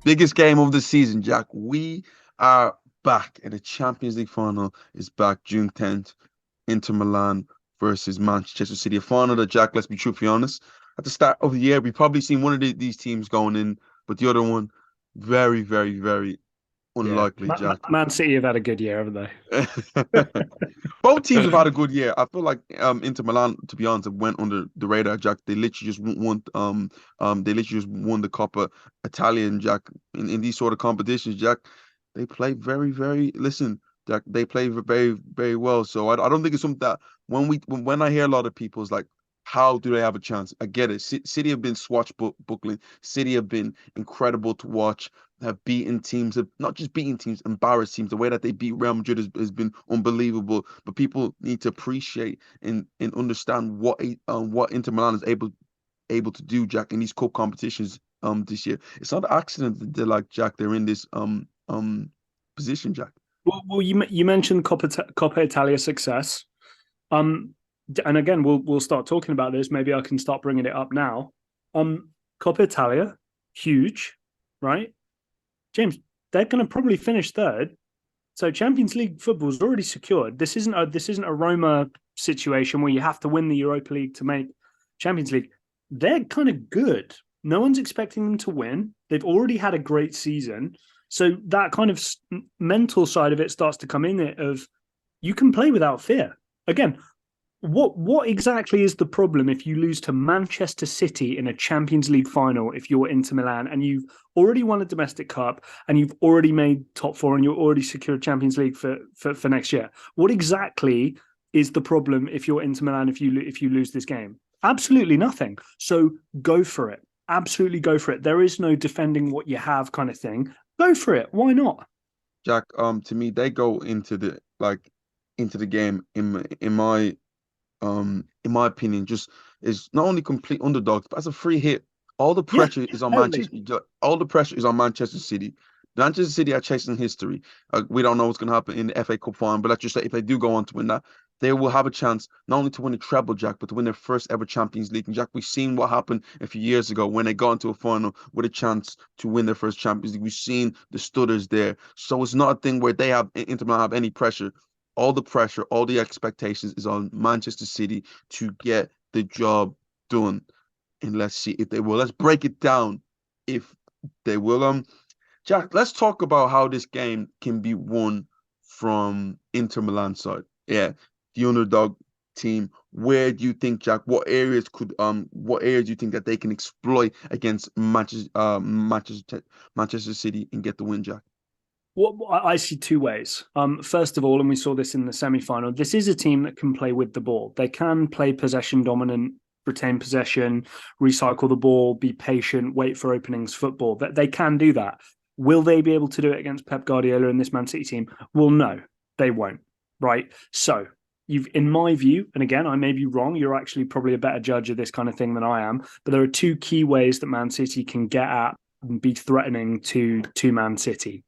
Biggest game of the season, Jack. We are back, and the Champions League final is back June 10th. Inter Milan versus Manchester City. A final that, Jack, let's be truthfully honest, at the start of the year, we probably seen one of these teams going in, but the other one, very, very, very Yeah, unlikely, Jack. Man City have had a good year, haven't they? Both teams have had a good year. I feel like Inter Milan, to be honest, have went under the radar, Jack. They literally just they literally just won the Coppa Italian, Jack. In these sort of competitions, Jack, they play very, very listen, Jack, they play very, very well. So I don't think it's something that when I hear a lot of people's like, how do they have a chance? I get it. City have been swashbuckling. City have been incredible to watch, have beaten teams, have not just beaten teams, embarrassed teams. The way that they beat Real Madrid has been unbelievable. But people need to appreciate and understand what Inter Milan is able to do, Jack, in these cup competitions this year. It's not an accident that they're like, Jack, they're in this position, Jack. Well, you mentioned Coppa Italia success. Um, and again, we'll start talking about this. Maybe I can start bringing it up now. Coppa Italia, huge, right? James, they're going to probably finish third. So Champions League football is already secured. This isn't a Roma situation where you have to win the Europa League to make Champions League. They're kind of good. No one's expecting them to win. They've already had a great season. So that kind of mental side of it starts to come in it of you can play without fear. Again, what exactly is the problem if you lose to Manchester City in a Champions League final if you're Inter Milan and you've already won a domestic cup and you've already made top four and you're already secured Champions League for next year? What exactly is the problem if you're Inter Milan if you lose this game? Absolutely nothing. So go for it. Absolutely go for it. There is no defending what you have kind of thing. Go for it. Why not? Jack, to me, they go into the game in my opinion, just is not only complete underdogs, but as a free hit. All the Yeah, pressure is on totally. Manchester. All the pressure is on Manchester City. Manchester City are chasing history. We don't know what's going to happen in the FA Cup final, but let's just say if they do go on to win that, they will have a chance not only to win a treble, Jack, but to win their first ever Champions League. And Jack, we've seen what happened a few years ago when they got into a final with a chance to win their first Champions League. We've seen the stutters there, so it's not a thing where they have Inter Milan have any pressure. All the pressure, all the expectations is on Manchester City to get the job done. And let's see if they will. Let's break it down if they will. Jack, let's talk about how this game can be won from Inter Milan side. Yeah, the underdog team. Where do you think, Jack? What areas do you think that they can exploit against Manchester City and get the win, Jack? What I see two ways. First of all, and we saw this in the semi-final, this is a team that can play with the ball. They can play possession dominant, retain possession, recycle the ball, be patient, wait for openings football. That they can do that. Will they be able to do it against Pep Guardiola and this Man City team? Well, no, they won't. Right. So you've, in my view, and again, I may be wrong. You're actually probably a better judge of this kind of thing than I am. But there are two key ways that Man City can get at and be threatening to Man City.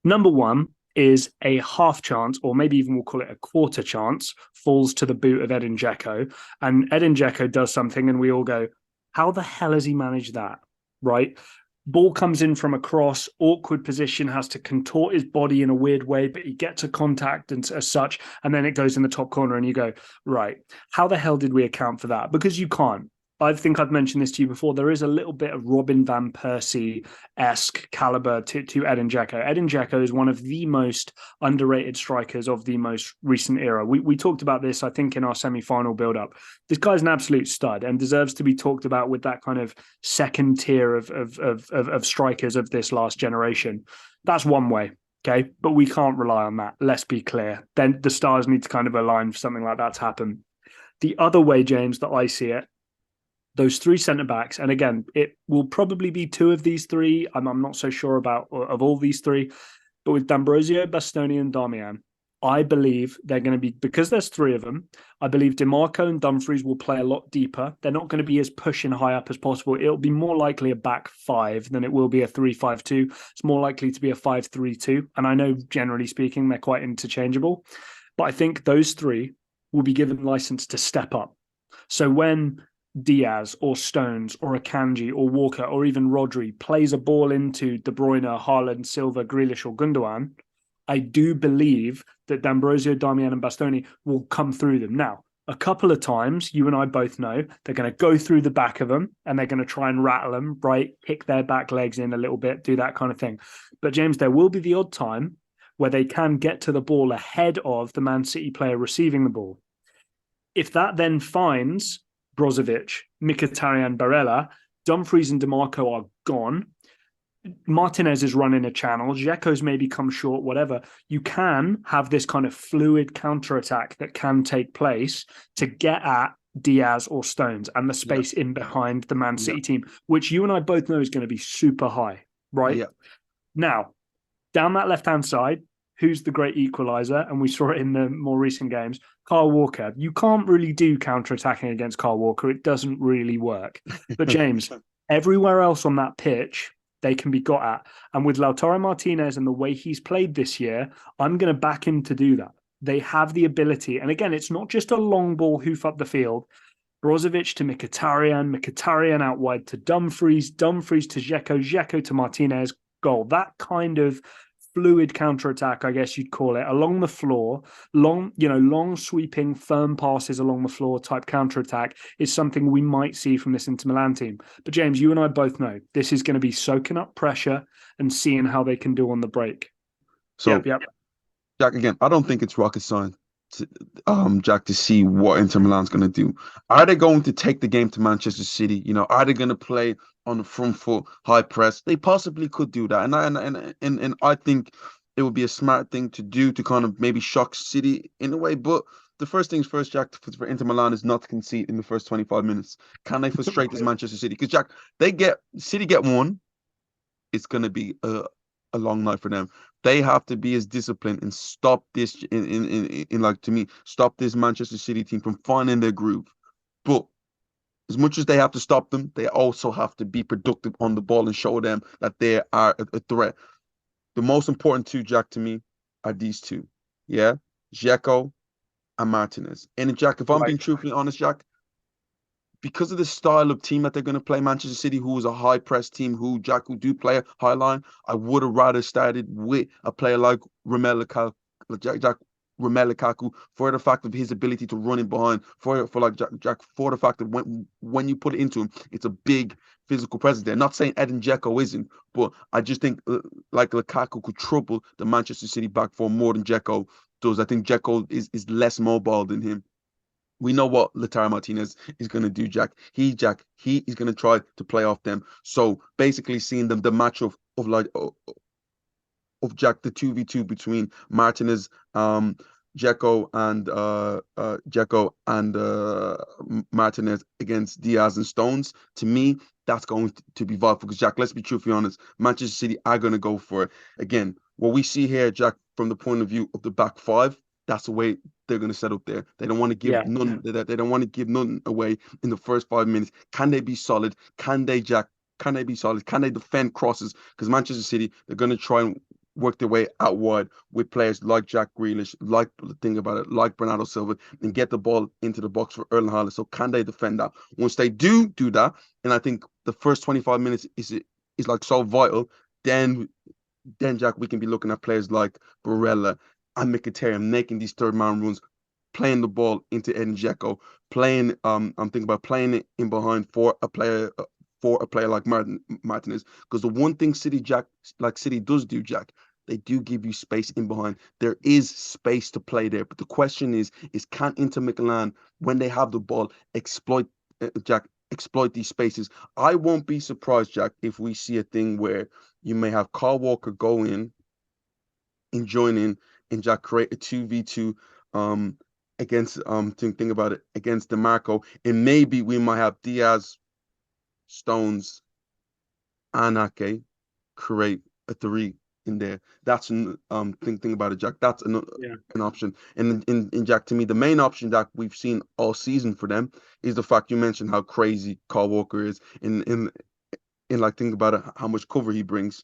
Number one is a half chance, or maybe even we'll call it a quarter chance, falls to the boot of Edin Dzeko. And Edin Dzeko does something, and we all go, how the hell has he managed that? Right? Ball comes in from a cross, awkward position, has to contort his body in a weird way, but he gets a contact and as such, and then it goes in the top corner, and you go, right, how the hell did we account for that? Because you can't. I think I've mentioned this to you before. There is a little bit of Robin van Persie-esque caliber to Edin Dzeko. Edin Dzeko is one of the most underrated strikers of the most recent era. We talked about this, I think, in our semi-final build-up. This guy's an absolute stud and deserves to be talked about with that kind of second tier of strikers of this last generation. That's one way. Okay, but we can't rely on that. Let's be clear. Then the stars need to kind of align for something like that to happen. The other way, James, that I see it, those three centre backs, and again, it will probably be two of these three. I'm not so sure about of all these three, but with D'Ambrosio, Bastoni, and Darmian, I believe they're going to be, because there's three of them, I believe DiMarco and Dumfries will play a lot deeper. They're not going to be as pushing high up as possible. It'll be more likely a back five than it will be a 3-5-2. It's more likely to be a 5-3-2. And I know, generally speaking, they're quite interchangeable. But I think those three will be given license to step up. So when Diaz or Stones or Akanji or Walker or even Rodri plays a ball into De Bruyne, Haaland, Silva, Grealish or Gundogan, I do believe that D'Ambrosio, Darmian and Bastoni will come through them. Now, a couple of times, you and I both know, they're going to go through the back of them and they're going to try and rattle them, right? Kick their back legs in a little bit, do that kind of thing. But James, there will be the odd time where they can get to the ball ahead of the Man City player receiving the ball. If that then finds Brozovic, Mkhitaryan, Barella, Dumfries and DeMarco are gone, Martinez is running a channel, Dzeko's maybe come short, whatever. You can have this kind of fluid counter-attack that can take place to get at Diaz or Stones and the space in behind the Man City team, which you and I both know is going to be super high, right? Yeah. Now, down that left-hand side, who's the great equalizer? And we saw it in the more recent games, Kyle Walker. You can't really do counter-attacking against Kyle Walker. It doesn't really work. But James, everywhere else on that pitch, they can be got at. And with Lautaro Martinez and the way he's played this year, I'm going to back him to do that. They have the ability. And again, it's not just a long ball hoof up the field. Brozovic to Mkhitaryan out wide to Dumfries to Dzeko to Martinez, goal. That kind of fluid counter-attack, I guess you'd call it, along the floor, long sweeping, firm passes along the floor type counter-attack is something we might see from this Inter Milan team. But James, you and I both know this is going to be soaking up pressure and seeing how they can do on the break. So, yep. Jack, again, I don't think it's rocket science, Jack, to see what Inter Milan's going to do. Are they going to take the game to Manchester City? Are they going to play on the front foot, high press? They possibly could do that, and I think it would be a smart thing to do to kind of maybe shock City in a way. But the first things first, Jack, for Inter Milan is not to concede in the first 25 minutes. Can they frustrate this Manchester City? Because Jack, City get one, it's going to be a long night for them. They have to be as disciplined and stop this to me, stop this Manchester City team from finding their groove. But as much as they have to stop them, they also have to be productive on the ball and show them that they are a threat. The most important two, Jack, to me, are these two. Yeah, Dzeko and Martinez. And Jack, if I'm being truthfully honest, Jack, because of the style of team that they're going to play, Manchester City, who is a high press team, who do play a high line, I would have rather started with a player like Romelu Lukaku for the fact of his ability to run in behind, for the fact that when you put it into him, it's a big physical presence there. Not saying Edin Dzeko isn't, but I just think like Lukaku could trouble the Manchester City back four more than Dzeko does. I think Dzeko is less mobile than him. We know what Lautaro Martinez is going to do, Jack. He is going to try to play off them. So basically, seeing the match of Jack, the 2v2 between Martinez, Dzeko and Martinez against Diaz and Stones. To me, that's going to be vital because, Jack, let's be truthfully honest, Manchester City are going to go for it. Again, what we see here, Jack, from the point of view of the back five, that's the way they're going to set up there. They don't want to give none. They don't want to give none away in the first 5 minutes. Can they be solid? Can they, Jack? Can they be solid? Can they defend crosses? Because Manchester City, they're going to try and work their way out wide with players like Jack Grealish, like Bernardo Silva, and get the ball into the box for Erling Haaland. So can they defend that? Once they do that, and I think the first 25 minutes is like so vital, then Jack, we can be looking at players like Barella and Mkhitaryan making these third man runs, playing the ball into Edin Dzeko, playing I'm thinking about playing it in behind for a player like Martinez. Because the one thing City does do, Jack, they do give you space in behind. There is space to play there. But the question is can Inter Milan, when they have the ball, exploit these spaces? I won't be surprised, Jack, if we see a thing where you may have Kyle Walker go in and join in and Jack create a 2v2 against think about it, against DeMarco. And maybe we might have Diaz, Stones, and Ake create a 3 in there. That's thing about it, Jack. That's an option. And in Jack, to me, the main option that we've seen all season for them is the fact you mentioned how crazy Kyle Walker is in like think about it, how much cover he brings.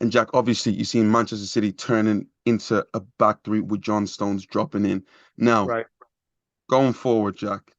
And Jack, obviously, you see Manchester City turning into a back 3 with John Stones dropping in. Now, going forward, Jack,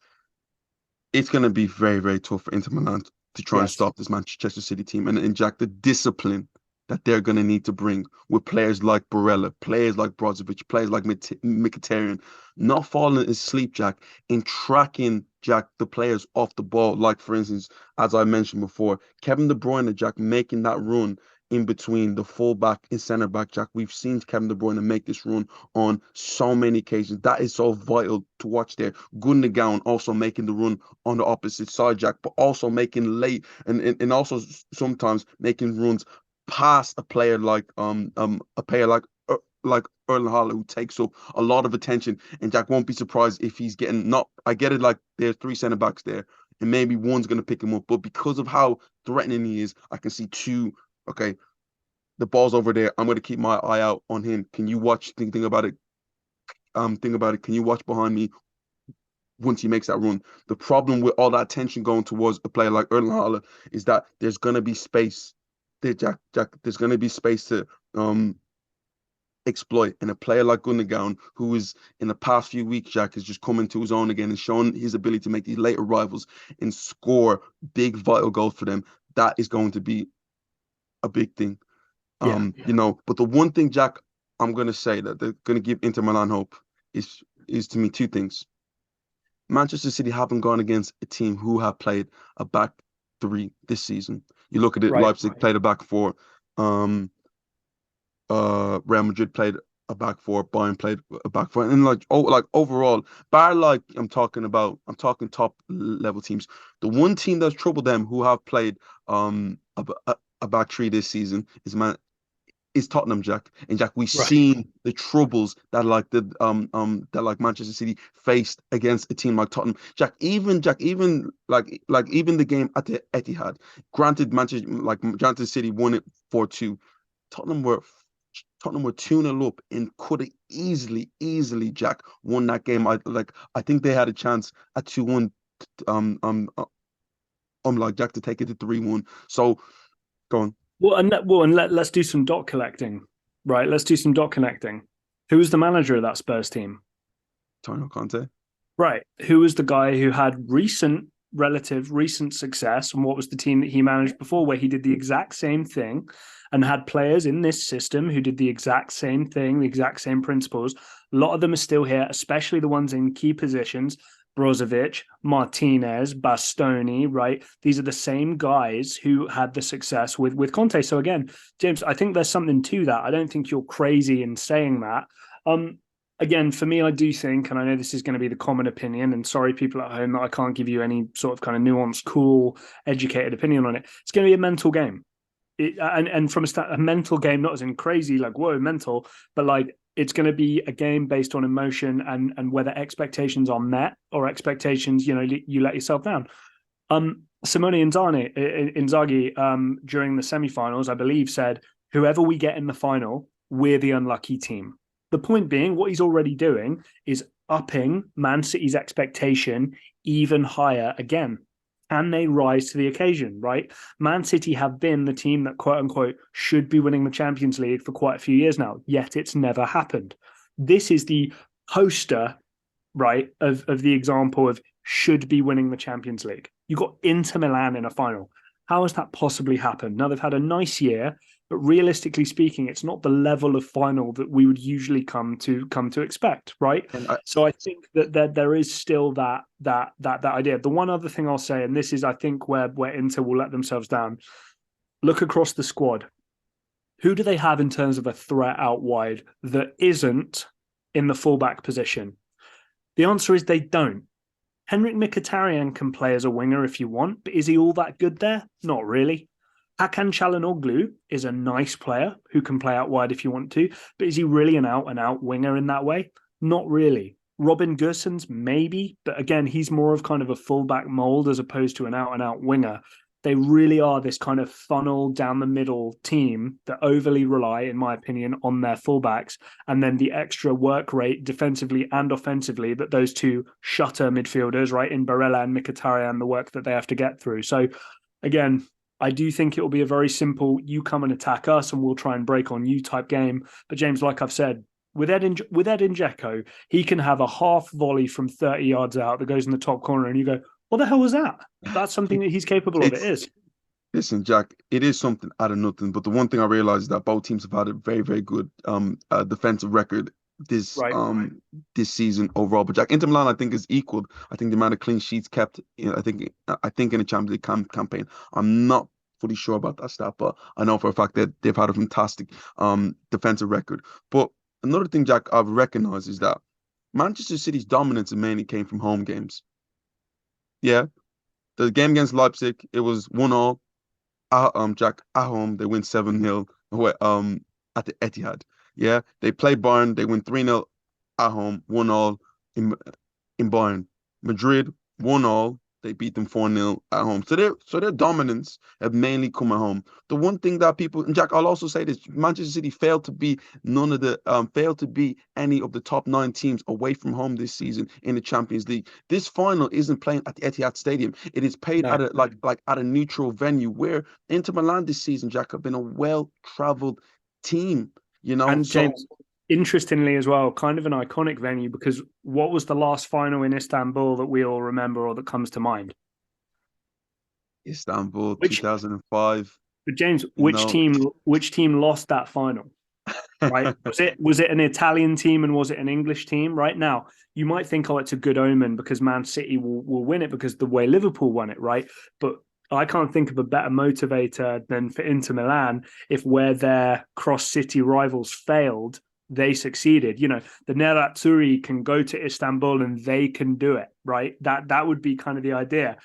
it's going to be very, very tough for Inter Milan to try and Yes. stop this Manchester City team. And Jack, the discipline that they're going to need to bring with players like Barella, players like Brozovic, players like Mkhitaryan, not falling asleep, Jack, in tracking, Jack, the players off the ball. Like, for instance, as I mentioned before, Kevin De Bruyne, Jack, making that run in between the fullback and centre back, Jack. We've seen Kevin De Bruyne make this run on so many occasions. That is so vital to watch there. Gundogan also making the run on the opposite side, Jack, but also making late and also sometimes making runs past a player like Erling Haaland, who takes up a lot of attention. And Jack won't be surprised if he's getting not. I get it, like there's three centre backs there, and maybe one's gonna pick him up. But because of how threatening he is, I can see two. Okay, the ball's over there. I'm gonna keep my eye out on him. Can you watch? Think about it. Think about it. Can you watch behind me once he makes that run? The problem with all that attention going towards a player like Erling Haaland is that there's gonna be space there, Jack. There's gonna be space to exploit. And a player like Gundogan, who is in the past few weeks, Jack, is just coming to his own again and showing his ability to make these late arrivals and score big vital goals for them. That is going to be a big thing. Yeah. But the one thing, Jack, I'm gonna say that they're gonna give Inter Milan hope is to me two things. Manchester City haven't gone against a team who have played a back three this season. You look at it, Right. Leipzig played a back four. Real Madrid played a back four, Bayern played a back four, and like overall, bar like I'm talking top level teams. The one team that's troubled them who have played a back three this season is Tottenham, Jack. And Jack, we've Right. seen the troubles that Manchester City faced against a team like Tottenham. Even the game at the Etihad. Manchester City won it 4-2. Tottenham were Tottenham were 2-0 up and could have easily, Jack, won that game. I think they had a chance at 2-1, like Jack, to take it to 3-1. So go on. Let's do some dot collecting, right? Let's do some dot connecting. Who was the manager of that Spurs team? Antonio Conte. Right. Who was the guy who had recent success, and what was the team that he managed before, where he did the exact same thing and had players in this system who did the exact same thing, the exact same principles? A lot of them are still here, especially the ones in key positions. Brozovic, Martinez, Bastoni, right? These are the same guys who had the success with Conte. So again, James, I think there's something to that. I don't think you're crazy in saying that. Again, for me, I do think, and I know this is going to be the common opinion, and sorry, people at home, that I can't give you any sort of kind of nuanced, cool, educated opinion on it. It's going to be a mental game. And from a mental game, not as in crazy, like, whoa, mental, but like, it's going to be a game based on emotion and whether expectations are met or expectations, you let yourself down. Simone Inzaghi, during the semi-finals, I believe, said, whoever we get in the final, we're the unlucky team. The point being, what he's already doing is upping Man City's expectation even higher again. Can they rise to the occasion, right? Man City have been the team that, quote unquote, should be winning the Champions League for quite a few years now, yet it's never happened. This is the poster, right, of the example of should be winning the Champions League. You got Inter Milan in a final. How has that possibly happened? Now, they've had a nice year, but realistically speaking, it's not the level of final that we would usually come to expect, right? So I think that there is still that idea. The one other thing I'll say, and this is, I think, where Inter will let themselves down. Look across the squad. Who do they have in terms of a threat out wide that isn't in the fullback position? The answer is they don't. Henrik Mkhitaryan can play as a winger if you want, but is he all that good there? Not really. Hakan Çalhanoğlu is a nice player who can play out wide if you want to, but is he really an out-and-out winger in that way? Not really. Robin Gosens, maybe, but again, he's more of kind of a fullback mold as opposed to an out-and-out winger. They really are this kind of funnel down the middle team that overly rely, in my opinion, on their fullbacks, and then the extra work rate defensively and offensively that those two shutter midfielders, right, in Barella and Mkhitaryan, the work that they have to get through. So again, I do think it will be a very simple, you come and attack us and we'll try and break on you type game. But James, like I've said, with Edin Dzeko, he can have a half volley from 30 yards out that goes in the top corner and you go, What the hell was that? That's something that he's capable of. It It's is. Listen, Jack, it is something out of nothing. But the one thing I realized is that both teams have had a very, very good defensive record this Right. this season overall. But Jack, Inter Milan, I think, is equaled. I think the amount of clean sheets kept. I think in the Champions League campaign. I'm not fully sure about that stat, but I know for a fact that they've had a fantastic defensive record. But another thing, Jack, I've recognized is that Manchester City's dominance mainly came from home games. Yeah, the game against Leipzig, it was 1-1. Jack, at home, they win 7-0 at the Etihad. Yeah, they play Bayern, they win 3-0 at home, 1-1 in Bayern. Madrid, 1-1, they beat them 4-0 at home. So their dominance have mainly come at home. The one thing that people, and Jack, I'll also say this, Manchester City failed to be any of the top nine teams away from home this season in the Champions League. This final isn't playing at the Etihad Stadium. It is played No. at a like at a neutral venue where Inter Milan this season, Jack, have been a well-traveled team. And So James, interestingly as well, kind of an iconic venue because what was the last final in Istanbul that we all remember or that comes to mind? Istanbul, Which, 2005, but James, you know. which team lost that final? Right? Was it an Italian team and was it an English team? Right now, you might think, oh, it's a good omen because Man City will win it because the way Liverpool won it, right? But I can't think of a better motivator than for Inter Milan if where their cross-city rivals failed, they succeeded. The Nerazzurri can go to Istanbul and they can do it, right? That would be kind of the idea.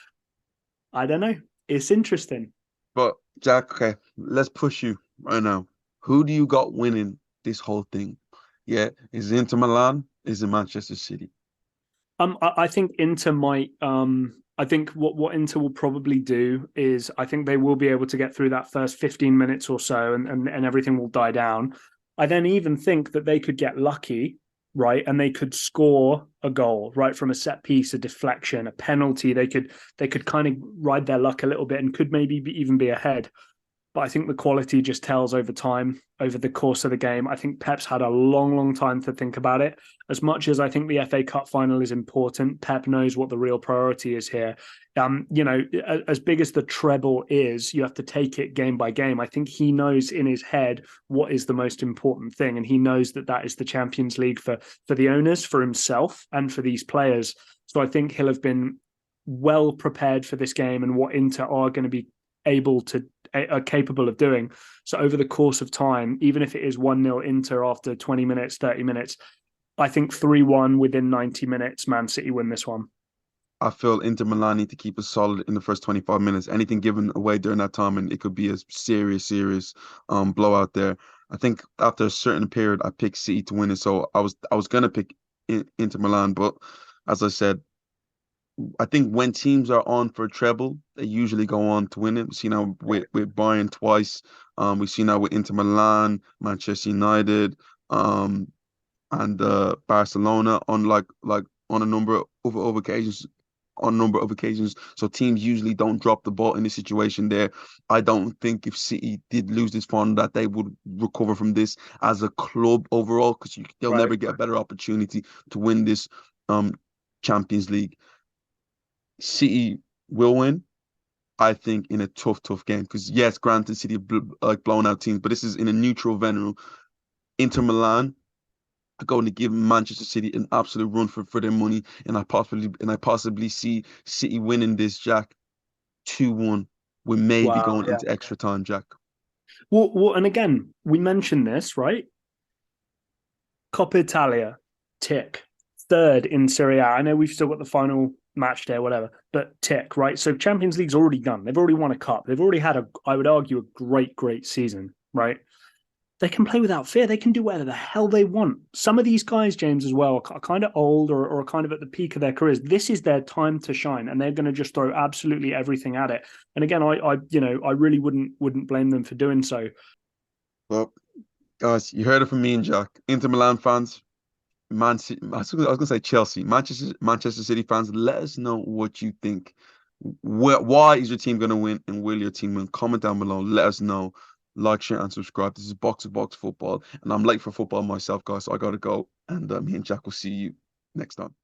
I don't know. It's interesting. But Jack, okay, let's push you right now. Who do you got winning this whole thing? Yeah, is it Inter Milan? Is it Manchester City? I think Inter might. I think what Inter will probably do is I think they will be able to get through that first 15 minutes or so, and everything will die down. I then even think that they could get lucky, right, and they could score a goal right from a set piece, a deflection, a penalty. They could kind of ride their luck a little bit and could maybe even be ahead. But I think the quality just tells over time, over the course of the game. I think Pep's had a long, long time to think about it. As much as I think the FA Cup final is important, Pep knows what the real priority is here. As big as the treble is, you have to take it game by game. I think he knows in his head what is the most important thing, and he knows that is the Champions League for the owners, for himself, and for these players. So I think he'll have been well prepared for this game and what Inter are going to be are capable of doing. So over the course of time, even if it is 1-0 Inter after 20 minutes, 30 minutes, I think 3-1 within 90 minutes, Man City win this one. I feel Inter Milan need to keep it solid in the first 25 minutes. Anything given away during that time, and it could be a serious, serious blowout there. I think after a certain period, I picked City to win it. So I was gonna pick Inter Milan, but as I said, I think when teams are on for a treble, they usually go on to win it. We've seen now with Bayern twice. We've seen now with Inter Milan, Manchester United, and Barcelona on like on a number of occasions. On a number of occasions, so teams usually don't drop the ball in this situation. There, I don't think if City did lose this final that they would recover from this as a club overall because they'll Right. never get a better opportunity to win this Champions League. City will win, I think, in a tough, tough game. Because yes, granted, City like blown out teams, but this is in a neutral venue. Inter Milan are going to give Manchester City an absolute run for their money, and I possibly see City winning this, Jack, 2-1. We may be Wow. going Yeah. into extra time, Jack. And again, we mentioned this, right? Coppa Italia, tick. Third in Serie A. I know we've still got the final match day, whatever, but tick, right? So Champions League's already done. They've already won a cup. They've already had I would argue, a great, great season, right? They can play without fear. They can do whatever the hell they want. Some of these guys, James, as well, are kind of old or kind of at the peak of their careers. This is their time to shine, and they're going to just throw absolutely everything at it. And again, I really wouldn't blame them for doing so. Well, guys, you heard it from me and Jack. Inter Milan fans, Man City, I was gonna say Chelsea, Manchester City fans. Let us know what you think. Why is your team gonna win, and will your team win? Comment down below. Let us know. Like, share, and subscribe. This is Box to Box Football, and I'm late for football myself, guys. So I gotta go, and me and Jack will see you next time.